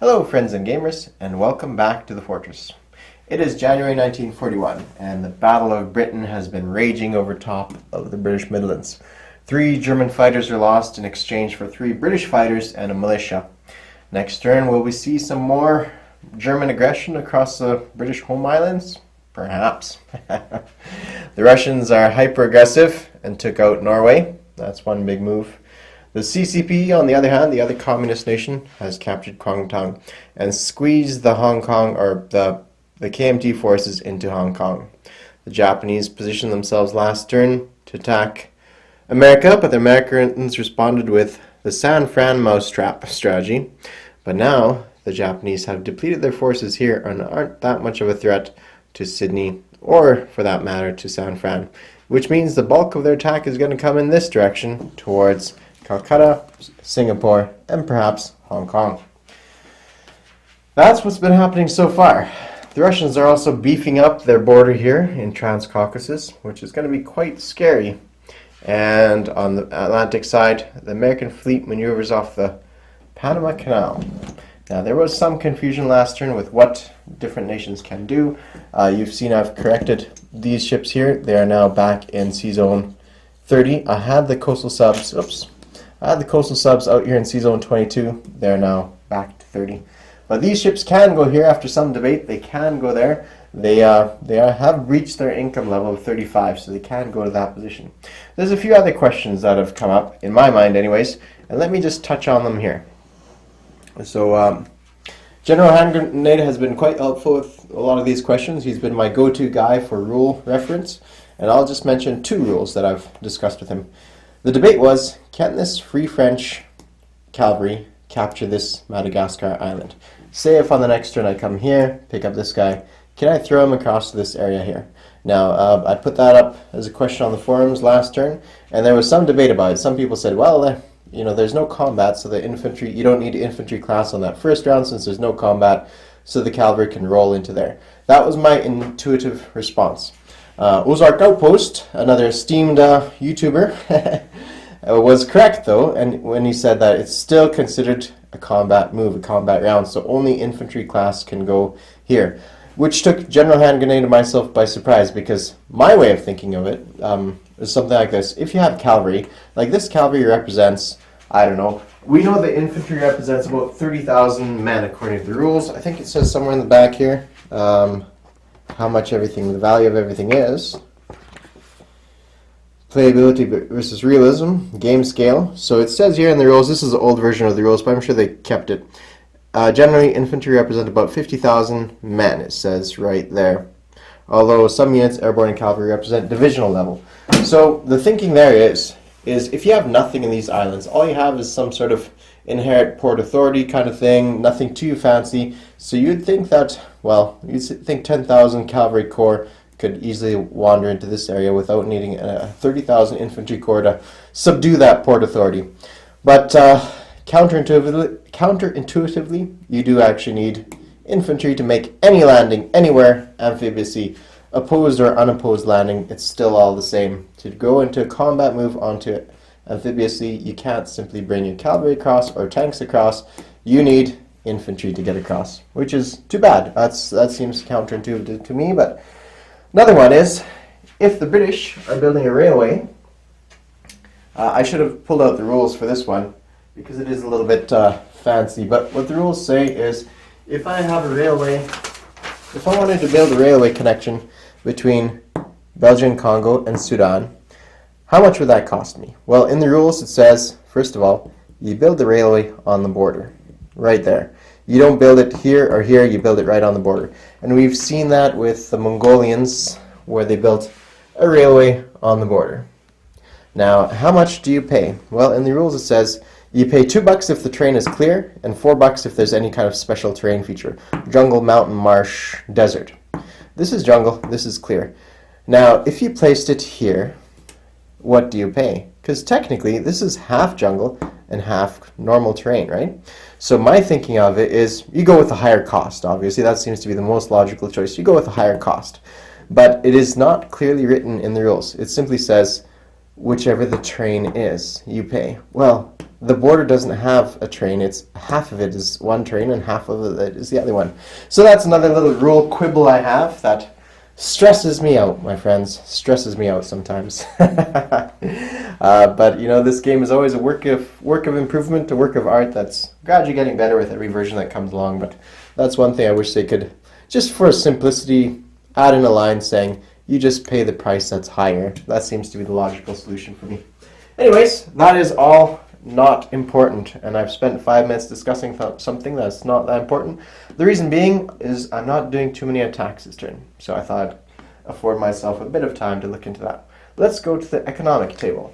Hello friends and gamers, and welcome back to the Fortress. It is January 1941, and the Battle of Britain has been raging over top of the British Midlands. 3 German fighters are lost in exchange for 3 British fighters and a militia. Next turn, will we see some more German aggression across the British home islands? Perhaps. The Russians are hyper-aggressive and took out Norway. That's one big move. The CCP, on the other hand, the other communist nation, has captured Kwangtung and squeezed the Hong Kong, or the KMT forces into Hong Kong. The Japanese positioned themselves last turn to attack America, but the Americans responded with the San Fran mousetrap strategy. But now, the Japanese have depleted their forces here and aren't that much of a threat to Sydney, or for that matter, to San Fran, which means the bulk of their attack is going to come in this direction, towards Calcutta, Singapore, and perhaps Hong Kong. That's what's been happening so far. The Russians are also beefing up their border here in Trans-Caucasus, which is going to be quite scary. And on the Atlantic side, the American fleet maneuvers off the Panama Canal. Now, there was some confusion last turn with what different nations can do. You've seen I've corrected these ships here. They are now back in Sea Zone 30. I had the coastal subs out here in Sea Zone 22. They're now back to 30. But these ships can go here after some debate. They can go there. They have reached their income level of 35, so they can go to that position. There's a few other questions that have come up, in my mind anyways, and let me just touch on them here. So, General Hand Grenade has been quite helpful with a lot of these questions. He's been my go-to guy for rule reference, and I'll just mention 2 rules that I've discussed with him. The debate was, can this Free French cavalry capture this Madagascar island? Say if on the next turn I come here, pick up this guy, can I throw him across to this area here? Now, I put that up as a question on the forums last turn, and there was some debate about it. Some people said, well, there's no combat, so the infantry, you don't need infantry class on that first round since there's no combat, so the cavalry can roll into there. That was my intuitive response. Ozark Outpost, another esteemed YouTuber, was correct though, and when he said that it's still considered a combat move, a combat round, so only infantry class can go here, which took General Hand Grenade and myself by surprise, because my way of thinking of it is something like this. If you have cavalry, like this cavalry represents, I don't know, we know the infantry represents about 30,000 men according to the rules. I think it says somewhere in the back here how much everything, the value of everything is. Playability versus realism, game scale. So it says here in the rules, this is the old version of the rules, but I'm sure they kept it. Generally, infantry represent about 50,000 men, it says right there. Although some units, airborne and cavalry, represent divisional level. So the thinking there is if you have nothing in these islands, all you have is some sort of inherent port authority kind of thing, nothing too fancy. So you'd think that, well, you'd think 10,000 cavalry corps could easily wander into this area without needing a 30,000 infantry corps to subdue that port authority. But counterintuitively, you do actually need infantry to make any landing anywhere amphibiously. Opposed or unopposed landing, it's still all the same. To go into a combat move onto amphibiously, you can't simply bring your cavalry across or tanks across. You need infantry to get across, which is too bad. That seems counterintuitive to me. But another one is, if the British are building a railway, I should have pulled out the rules for this one because it is a little bit fancy. But what the rules say is, if I have a railway, if I wanted to build a railway connection between Belgian Congo and Sudan, how much would that cost me? Well, in the rules it says, first of all, you build the railway on the border, right there. You don't build it here or here, you build it right on the border. And we've seen that with the Mongolians, where they built a railway on the border. Now, how much do you pay? Well, in the rules it says, you pay $2 if the terrain is clear, and $4 if there's any kind of special terrain feature. Jungle, mountain, marsh, desert. This is jungle, this is clear. Now, if you placed it here, what do you pay? Because technically, this is half jungle and half normal terrain, right? So my thinking of it is, you go with the higher cost, obviously. That seems to be the most logical choice. You go with the higher cost. But it is not clearly written in the rules. It simply says, whichever the terrain is, you pay. Well, the border doesn't have a train. It's half of it is one train and half of it is the other one. So that's another little rule quibble I have that stresses me out, my friends. Stresses me out sometimes. But you know, this game is always a work of improvement, a work of art that's gradually getting better with every version that comes along. But that's one thing I wish they could, just for simplicity, add in a line saying you just pay the price that's higher. That seems to be the logical solution for me. Anyways, that is all not important, and I've spent 5 minutes discussing something that's not that important. The reason being is I'm not doing too many attacks this turn, so I thought I'd afford myself a bit of time to look into that. Let's go to the economic table.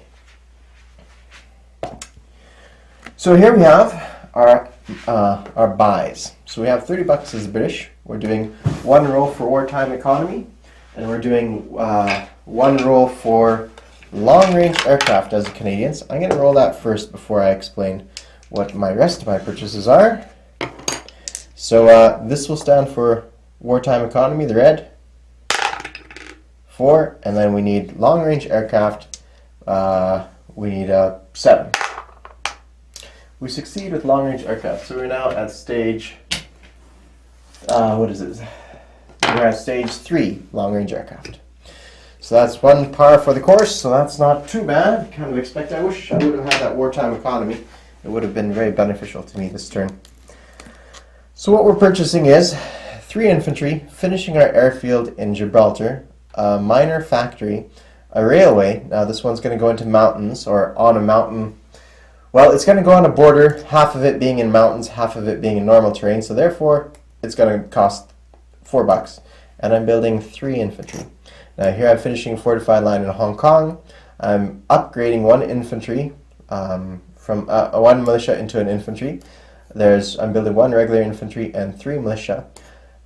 So here we have our buys. So we have 30 bucks as British. We're doing 1 roll for wartime economy, and we're doing 1 roll for long-range aircraft as the Canadians. I'm going to roll that first before I explain what my rest of my purchases are. So this will stand for wartime economy, the red, 4, and then we need long-range aircraft, we need 7. We succeed with long-range aircraft, so we're now at stage, what is it? We're at stage 3, long-range aircraft. So that's 1 par for the course, so that's not too bad. Kind of expect. I wish I would have had that wartime economy. It would have been very beneficial to me this turn. So what we're purchasing is 3 infantry, finishing our airfield in Gibraltar, a minor factory, a railway. Now this one's going to go into mountains, or on a mountain. Well, it's going to go on a border, half of it being in mountains, half of it being in normal terrain, so therefore it's going to cost 4 bucks. And I'm building 3 infantry. Now here I'm finishing a fortified line in Hong Kong. I'm upgrading 1 infantry from 1 militia into an infantry. I'm building 1 regular infantry and 3 militia.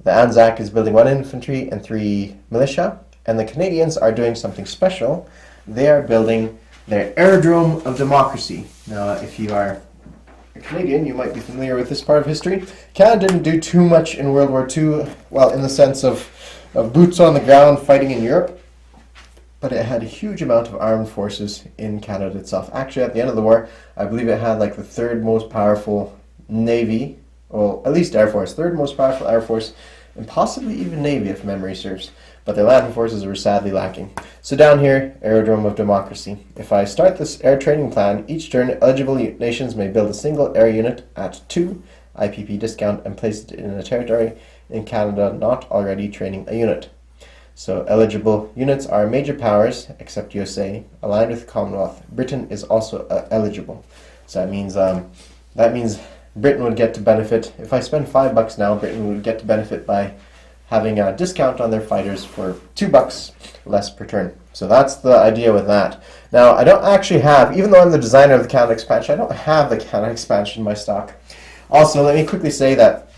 The Anzac is building 1 infantry and 3 militia. And the Canadians are doing something special. They are building their Aerodrome of Democracy. Now if you are a Canadian, you might be familiar with this part of history. Canada didn't do too much in World War II, well, in the sense of boots on the ground fighting in Europe, but it had a huge amount of armed forces in Canada itself. Actually, at the end of the war, I believe it had like the 3rd most powerful Navy, well, at least Air Force, 3rd most powerful Air Force, and possibly even Navy if memory serves. But their land forces were sadly lacking. So down here, Aerodrome of Democracy. If I start this air training plan, each turn eligible nations may build a single air unit at 2 IPP discount and place it in a territory in Canada not already training a unit. So eligible units are major powers, except USA, aligned with the Commonwealth. Britain is also eligible. So that means Britain would get to benefit. If I spend 5 bucks now, Britain would get to benefit by having a discount on their fighters for 2 bucks less per turn. So that's the idea with that. Now, I don't actually have, even though I'm the designer of the Canada expansion, I don't have the Canada expansion in my stock. Also, let me quickly say that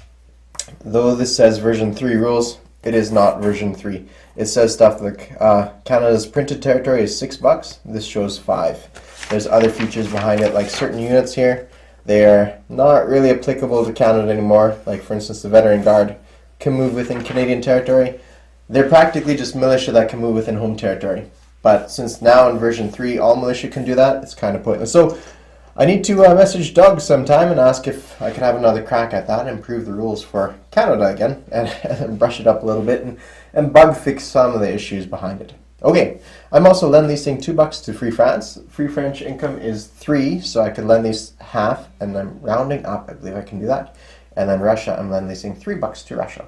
though this says version 3 rules, it is not version 3. It says stuff like Canada's printed territory is 6 bucks. This shows 5. There's other features behind it, like certain units here. They are not really applicable to Canada anymore. Like, for instance, the Veteran Guard can move within Canadian territory. They're practically just militia that can move within home territory. But since now in version 3 all militia can do that, it's kind of pointless. So I need to message Doug sometime and ask if I can have another crack at that and improve the rules for Canada again and brush it up a little bit and bug fix some of the issues behind it. Okay, I'm also lend leasing 2 bucks to Free France. Free French income is 3, so I could lend lease half, and I'm rounding up. I believe I can do that. And then Russia, I'm lend leasing 3 bucks to Russia.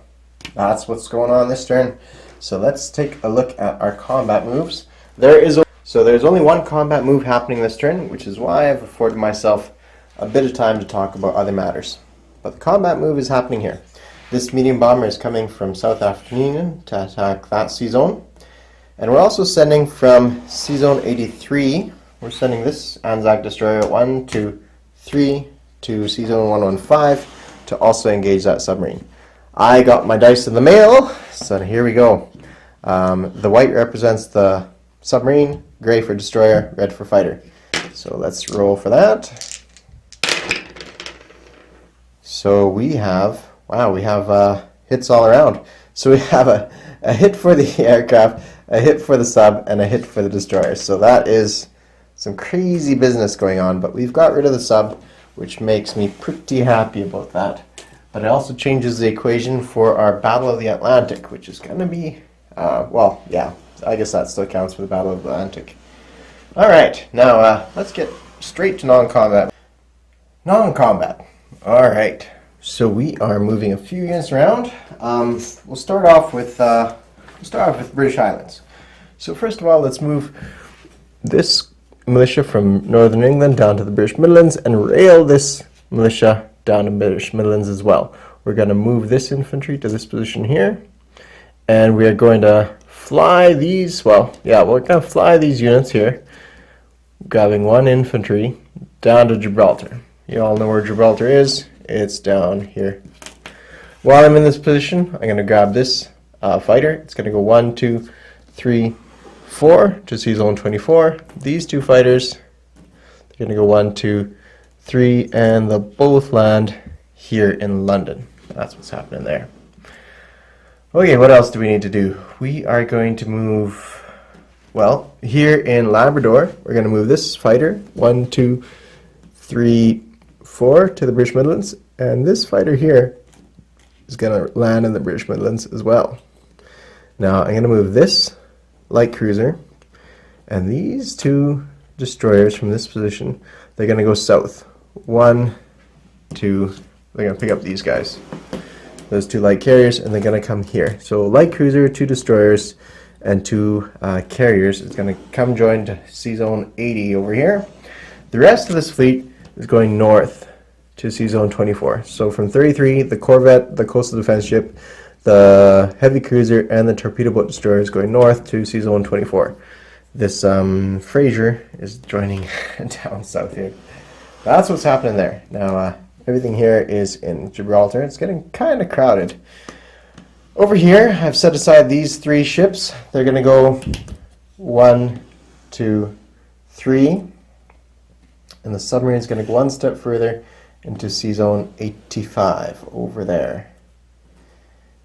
That's what's going on this turn. So let's take a look at our combat moves. There's only 1 combat move happening this turn, which is why I've afforded myself a bit of time to talk about other matters. But the combat move is happening here. This medium bomber is coming from South African Union to attack that sea zone. And we're also sending from Sea Zone 83, we're sending this Anzac Destroyer 1, 2, 3 to Sea Zone 115 to also engage that submarine. I got my dice in the mail, so here we go. The white represents the submarine, gray for destroyer, red for fighter. So let's roll for that. So we have, hits all around. So we have a hit for the aircraft, a hit for the sub, and a hit for the destroyer. So that is some crazy business going on, but we've got rid of the sub, which makes me pretty happy about that. But it also changes the equation for our Battle of the Atlantic, which is going to be, well, yeah, I guess that still counts for the Battle of the Atlantic. All right, now let's get straight to non-combat. Non-combat. All right, so we are moving a few units around. We'll start off with British Islands. So first of all, let's move this militia from Northern England down to the British Midlands and rail this militia down to British Midlands as well. We're going to move this infantry to this position here, and we are going to fly these, we're going to fly these units here, grabbing one infantry down to Gibraltar. You all know where Gibraltar is. It's down here. While I'm in this position, I'm going to grab this fighter. It's going to go 1, 2, 3, 4 to sea zone 24. These two fighters, they're going to go 1, 2, 3, and they'll both land here in London. That's what's happening there. Okay, what else do we need to do? We are going to move, well, here in Labrador, we're going to move this fighter 1, 2, 3, 4 to the British Midlands, and this fighter here is going to land in the British Midlands as well. Now I'm going to move this light cruiser and these two destroyers from this position. They're going to go south. 1, 2, they're going to pick up these guys, those two light carriers, and they're going to come here. So light cruiser, 2 destroyers, and 2 carriers is going to come join to sea zone 80 over here. The rest of this fleet is going north to sea zone 24. So from 33, the corvette, the coastal defense ship, the heavy cruiser, and the torpedo boat destroyer is going north to sea zone 24. This Fraser is joining down south here. That's what's happening there. Now everything here is in Gibraltar. It's getting kind of crowded. Over here, I've set aside these 3 ships. They're going to go 1, 2, 3. And the submarine is going to go one step further into sea zone 85 over there.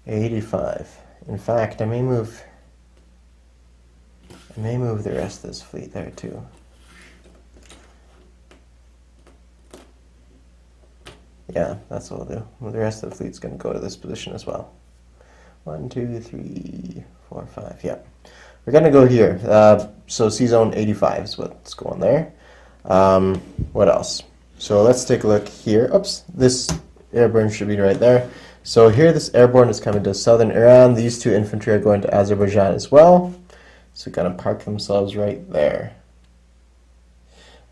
85. In fact, I may move the rest of this fleet there too. Yeah, that's what we'll do. Well, the rest of the fleet's going to go to this position as well. 1, 2, 3, 4, 5. Yeah, we're going to go here. So sea zone 85 is what's going there. What else? So let's take a look here. Oops, this airborne should be right there. So here this airborne is coming to southern Iran. These 2 infantry are going to Azerbaijan as well. So going to park themselves right there.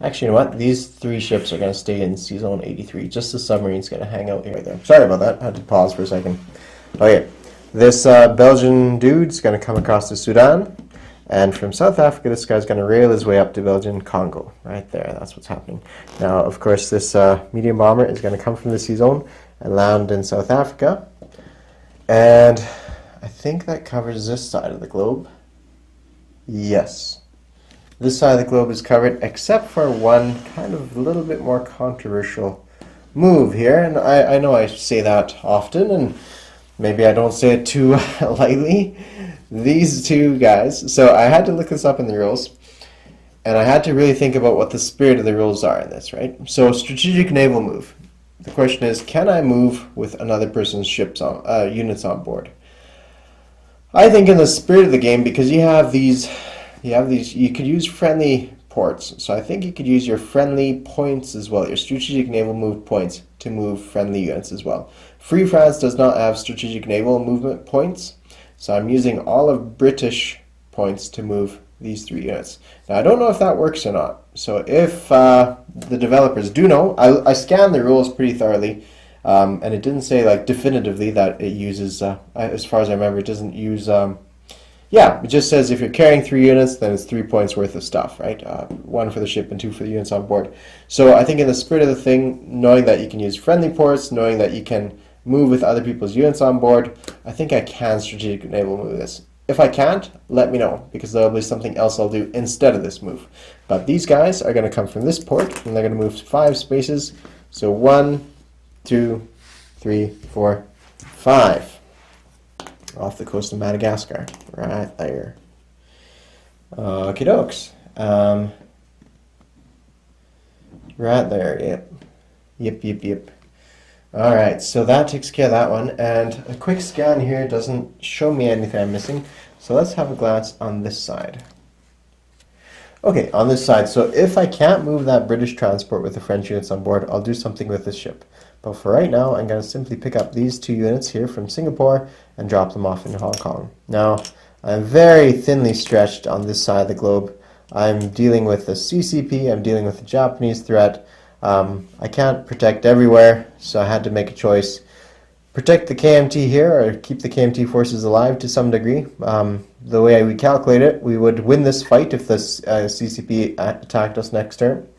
Actually, you know what? These 3 ships are going to stay in sea zone 83. Just the submarine's going to hang out here. There. Sorry about that. I had to pause for a second. Okay, this Belgian dude's going to come across to Sudan. And from South Africa, this guy's going to rail his way up to Belgian Congo. Right there, that's what's happening. Now, of course, this medium bomber is going to come from the sea zone and land in South Africa. And I think that covers this side of the globe. Yes. This side of the globe is covered, except for one kind of a little bit more controversial move here. And I know I say that often, and maybe I don't say it too lightly. These 2 guys. So I had to look this up in the rules, and I had to really think about what the spirit of the rules are in this, right? So strategic naval move. The question is, can I move with another person's ships on units on board? I think in the spirit of the game, because you could use friendly ports. So I think you could use your friendly points as well, your strategic naval move points to move friendly units as well. Free France does not have strategic naval movement points. So I'm using all of British points to move these 3 units. Now I don't know if that works or not. So if the developers do know, I scanned the rules pretty thoroughly, and it didn't say like definitively that it uses, as far as I remember, it doesn't use, it just says if you're carrying 3 units, then it's 3 points worth of stuff, right? 1 for the ship and 2 for the units on board. So I think in the spirit of the thing, knowing that you can use friendly ports, knowing that you can move with other people's units on board, I think I can strategic naval move this. If I can't, let me know, because there'll be something else I'll do instead of this move. But these guys are going to come from this port, and they're going to move 5 spaces. So 1, 2, 3, 4, 5. Off the coast of Madagascar, right there. Okie dokes. Right there, yep. Yep. Alright, so that takes care of that one. And a quick scan here doesn't show me anything I'm missing. So let's have a glance on this side. Okay, on this side. So if I can't move that British transport with the French units on board, I'll do something with this ship. But for right now, I'm going to simply pick up these 2 units here from Singapore and drop them off in Hong Kong. Now, I'm very thinly stretched on this side of the globe. I'm dealing with the CCP, I'm dealing with the Japanese threat. I can't protect everywhere, so I had to make a choice. Protect the KMT here, or keep the KMT forces alive to some degree. The way we calculate it, we would win this fight if the CCP attacked us next turn.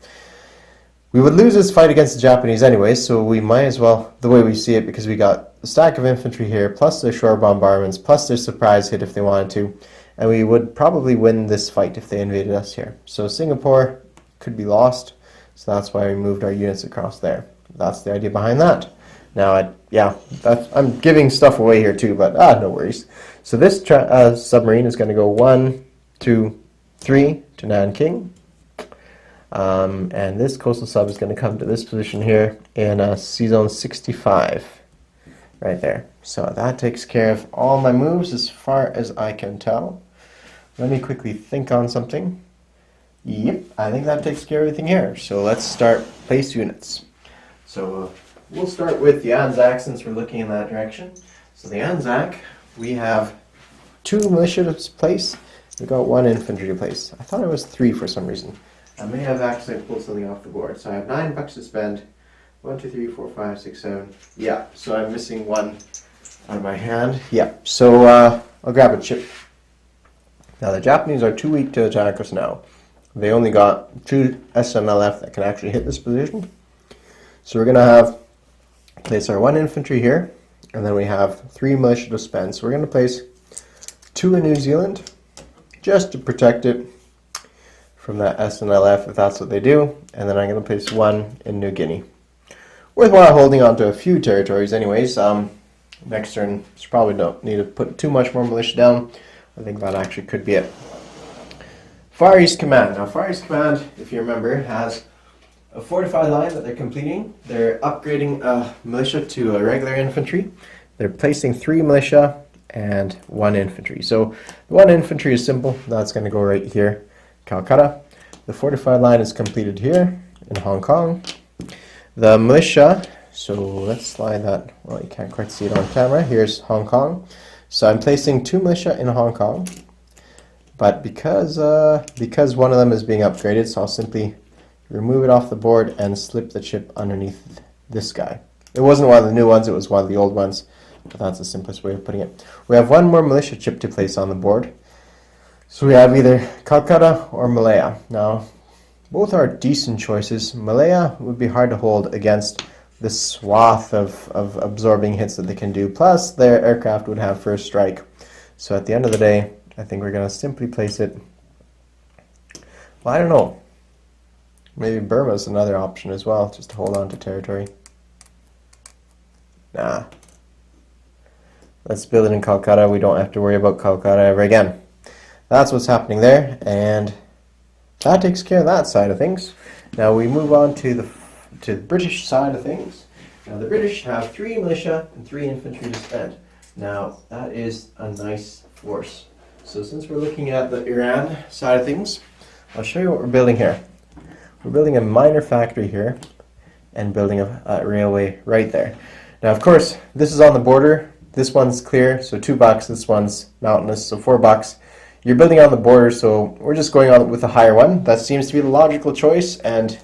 We would lose this fight against the Japanese anyway, so we might as well, the way we see it, because we got a stack of infantry here, plus their shore bombardments, plus their surprise hit if they wanted to, and we would probably win this fight if they invaded us here. So Singapore could be lost, so that's why we moved our units across there. That's the idea behind that. Now, I'm giving stuff away here too, but no worries. So this submarine is going to go 1, 2, 3 to Nanking. And this coastal sub is going to come to this position here in Sea Zone 65, right there. So that takes care of all my moves as far as I can tell. Let me quickly think on something. Yep, I think that takes care of everything here. So let's start place units. So we'll start with the Anzac since we're looking in that direction. So the Anzac, we have 2 militia to place. We've got 1 infantry to place. I thought it was 3 for some reason. I may have accidentally pulled something off the board. So I have 9 bucks to spend. 1, 2, 3, 4, 5, 6, 7. Yeah, so I'm missing 1 out of my hand. Yeah, so I'll grab a chip. Now the Japanese are too weak to attack us now. They only got 2 SNLF that can actually hit this position. So we're going to place our 1 infantry here, and then we have 3 militia to spend. So we're going to place 2 in New Zealand, just to protect it from that SNLF if that's what they do, and then I'm going to place 1 in New Guinea. Worthwhile holding on to a few territories anyways. Next turn, probably don't need to put too much more militia down. I think that actually could be it. Far East Command. Now Far East Command, if you remember, has a fortified line that they're completing. They're upgrading militia to a regular infantry. They're placing 3 militia and 1 infantry. So the 1 infantry is simple. That's going to go right here, Calcutta. The fortified line is completed here in Hong Kong. The militia, so let's slide that. Well, you can't quite see it on camera. Here's Hong Kong. So I'm placing 2 militia in Hong Kong. But because one of them is being upgraded, so I'll simply remove it off the board and slip the chip underneath this guy. It wasn't one of the new ones, it was one of the old ones, but that's the simplest way of putting it. We have 1 more militia chip to place on the board. So we have either Calcutta or Malaya. Now, both are decent choices. Malaya would be hard to hold against the swath of absorbing hits that they can do, plus their aircraft would have first strike. So at the end of the day, I think we're going to simply place it, well, I don't know. Maybe Burma's another option as well, just to hold on to territory. Nah. Let's build it in Calcutta. We don't have to worry about Calcutta ever again. That's what's happening there, and that takes care of that side of things. Now we move on to the British side of things. Now the British have 3 militia and 3 infantry to spend. Now that is a nice force. So since we're looking at the Iran side of things, I'll show you what we're building here. We're building a minor factory here and building a railway right there. Now, of course, this is on the border. This one's clear, so $2. This one's mountainous, so $4. You're building on the border, so we're just going on with a higher one. That seems to be the logical choice, and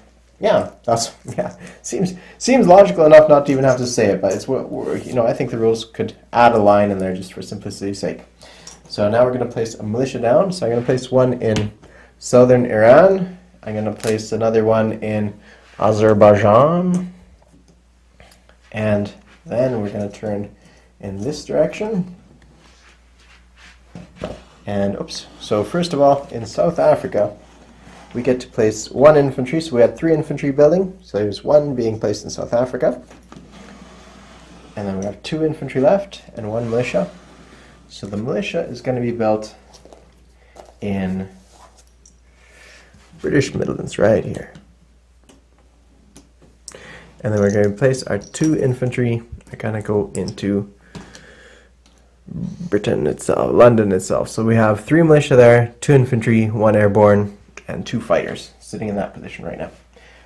seems logical enough not to even have to say it. But it's I think the rules could add a line in there just for simplicity's sake. So now we're going to place a militia down. So I'm going to place 1 in southern Iran. I'm going to place another 1 in Azerbaijan. And then we're going to turn in this direction. And so first of all, in South Africa, we get to place 1 infantry. So we had 3 infantry building. So there's 1 being placed in South Africa. And then we have 2 infantry left and 1 militia. So the militia is going to be built in British Midlands right here. And then we're going to place our 2 infantry. They're going to go into Britain itself, London itself. So we have 3 militia there, 2 infantry, 1 airborne, and 2 fighters sitting in that position right now.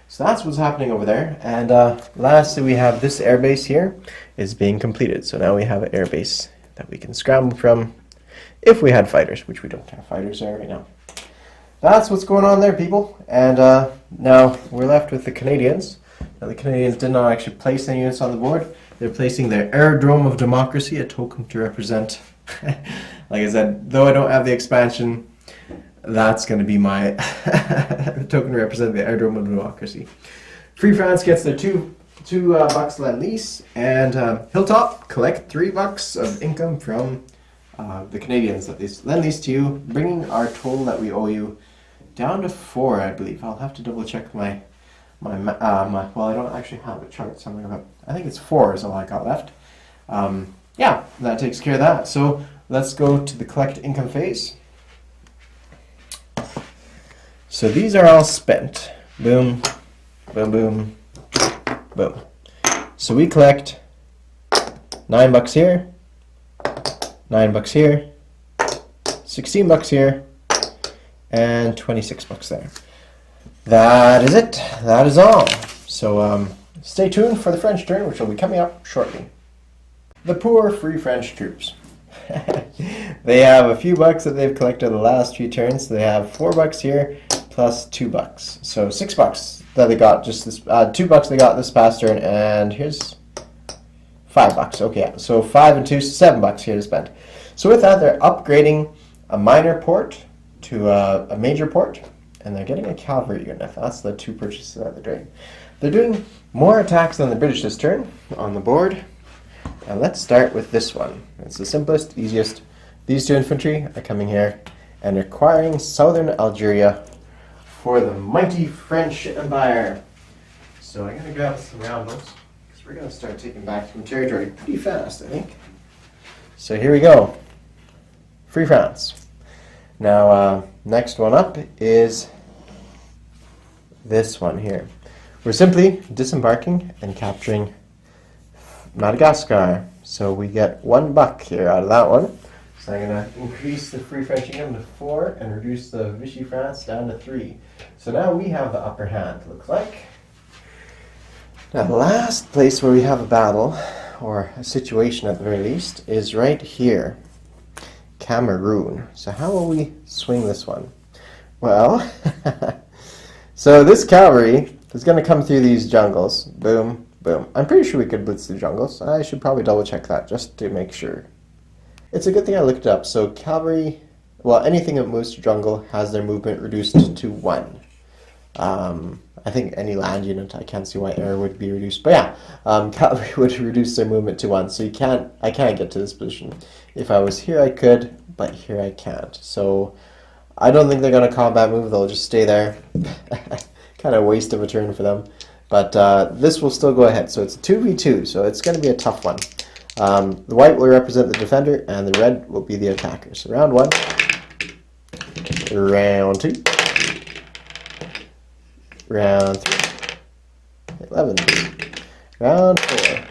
So that's what's happening over there. And lastly, we have this airbase here is being completed. So now we have an airbase that we can scramble from if we had fighters, which we don't have fighters there right now. That's what's going on there, people. And now we're left with the Canadians. Now, the Canadians did not actually place any units on the board. They're placing their Aerodrome of Democracy, a token to represent, like I said, though I don't have the expansion, that's going to be my token to represent the Aerodrome of Democracy. Free France gets their two bucks Lend-Lease, and Hilltop collect $3 of income from the Canadians that they Lend-Lease to you, bringing our total that we owe you down to 4, I believe. I'll have to double check my well, I don't actually have a chart somewhere, but I think it's 4 is all I got left. Yeah, that takes care of that. So let's go to the collect income phase. So these are all spent. Boom, boom, boom, boom. So we collect $9 here, $9 here, $16 here, and $26 there. That is it. That is all. So stay tuned for the French turn, which will be coming up shortly. The poor Free French troops. They have a few bucks that they've collected the last few turns. They have $4 here plus $2. So $6 that they got just this. $2 they got this past turn, and here's $5. Okay, so 5 and 2, $7 here to spend. So with that, they're upgrading a minor port to a major port. And they're getting a cavalry unit. That's the 2 purchases that they're doing. They're doing more attacks than the British this turn on the board. And let's start with this one. It's the simplest, easiest. These 2 infantry are coming here and acquiring southern Algeria for the mighty French Empire. So I'm going to grab some roundels because we're going to start taking back some territory pretty fast, I think. So here we go. Free France. Now, next one up is this one here. We're simply disembarking and capturing Madagascar. So we get $1 here out of that one. So I'm going to increase the Free French income to 4 and reduce the Vichy France down to 3. So now we have the upper hand, looks like. Now, the last place where we have a battle, or a situation at the very least, is right here. Cameroon. So how will we swing this one? Well, so this cavalry is going to come through these jungles. Boom, boom. I'm pretty sure we could blitz the jungles. I should probably double check that just to make sure. It's a good thing I looked it up. So cavalry, well, anything that moves to jungle has their movement reduced to 1. I think any land unit, I can't see why air would be reduced. But yeah, cavalry would reduce their movement to 1. So I can't get to this position. If I was here, I could, but here I can't. So I don't think they're going to combat move. They'll just stay there. Kind of a waste of a turn for them. But this will still go ahead. So it's a 2v2, so it's going to be a tough one. The white will represent the defender, and the red will be the attacker. So round 1, round 2, round 3, 11, round 4,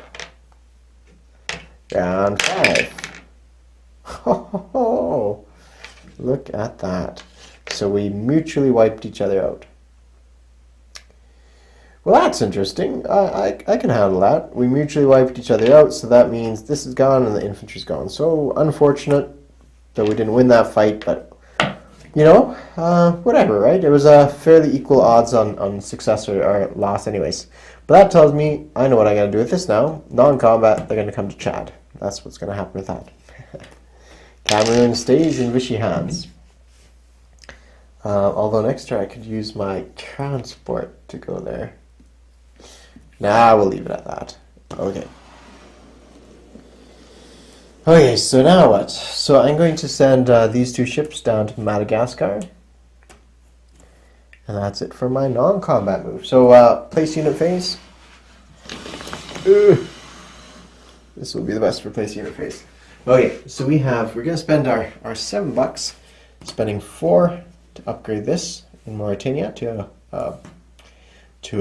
round 5. Oh, look at that. So we mutually wiped each other out. Well, that's interesting. I can handle that. We mutually wiped each other out, so that means this is gone and the infantry's gone. So unfortunate that we didn't win that fight, but you know, whatever, right? It was a fairly equal odds on success or loss anyways. But that tells me I know what I gotta do with this now. Non-combat, they're gonna come to Chad. That's what's gonna happen with that. Cameroon stays in Vichy hands. Although next turn I could use my transport to go there. Nah, we'll leave it at that. Okay. Okay, so now what? So I'm going to send these 2 ships down to Madagascar. And that's it for my non-combat move. So place unit phase. Ugh. This will be the best for place unit phase. Okay, so we're going to spend our $7, spending 4 to upgrade this in Mauritania to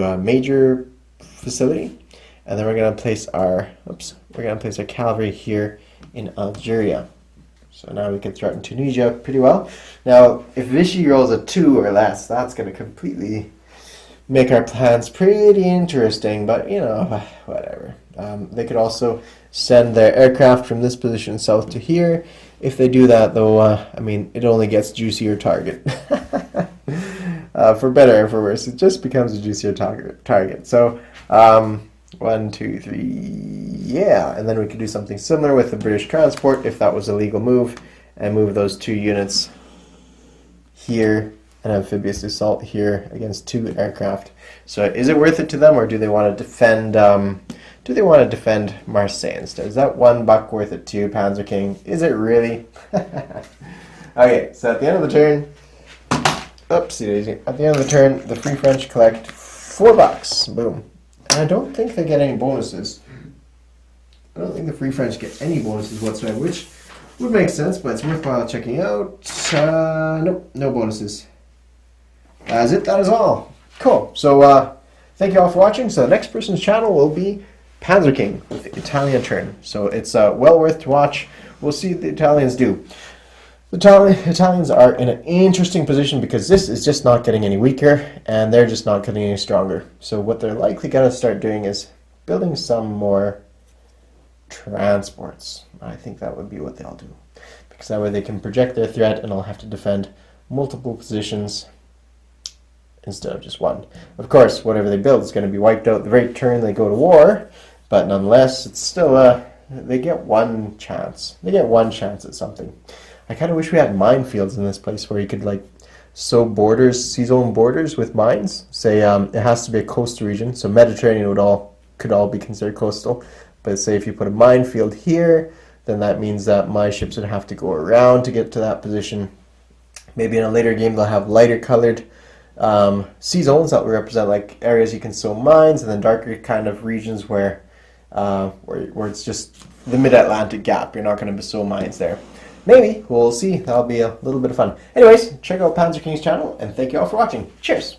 a major facility, and then we're going to place our cavalry here in Algeria. So now we can threaten Tunisia pretty well. Now, if Vichy rolls a 2 or less, that's going to completely make our plans pretty interesting, but you know, whatever. They could also send their aircraft from this position south to here. If they do that, though, I mean, it only gets juicier target. For better or for worse, it just becomes a juicier target. So, 1, 2, 3, yeah. And then we could do something similar with the British transport if that was a legal move, and move those 2 units here and amphibious assault here against 2 aircraft. So is it worth it to them, or do they want to defend? Do they want to defend Marseille instead? Is that 1 buck worth it to Panzer King? Is it really? Okay, so at the end of the turn, oopsie daisy. At the end of the turn, the Free French collect 4 bucks. Boom. And I don't think they get any bonuses. I don't think the Free French get any bonuses whatsoever, which would make sense, but it's worthwhile checking out. Nope, no bonuses. That's it, that is all. Cool. So thank you all for watching. So the next person's channel will be Panzer King with the Italian turn. So it's well worth to watch. We'll see what the Italians do. The Italians are in an interesting position because this is just not getting any weaker, and they're just not getting any stronger. So what they're likely going to start doing is building some more transports. I think that would be what they'll do, because that way they can project their threat and I'll have to defend multiple positions instead of just one. Of course, whatever they build is going to be wiped out the very turn they go to war, but nonetheless, it's still they get one chance. They get one chance at something. I kind of wish we had minefields in this place where you could like sow borders, sea zone borders with mines. Say it has to be a coastal region, so Mediterranean could all be considered coastal. But say if you put a minefield here, then that means that my ships would have to go around to get to that position. Maybe in a later game they'll have lighter colored sea zones that will represent like areas you can sow mines, and then darker kind of regions where it's just the mid-Atlantic gap. You're not going to sow mines there. Maybe. We'll see. That'll be a little bit of fun. Anyways, check out Panzer King's channel, and thank you all for watching. Cheers!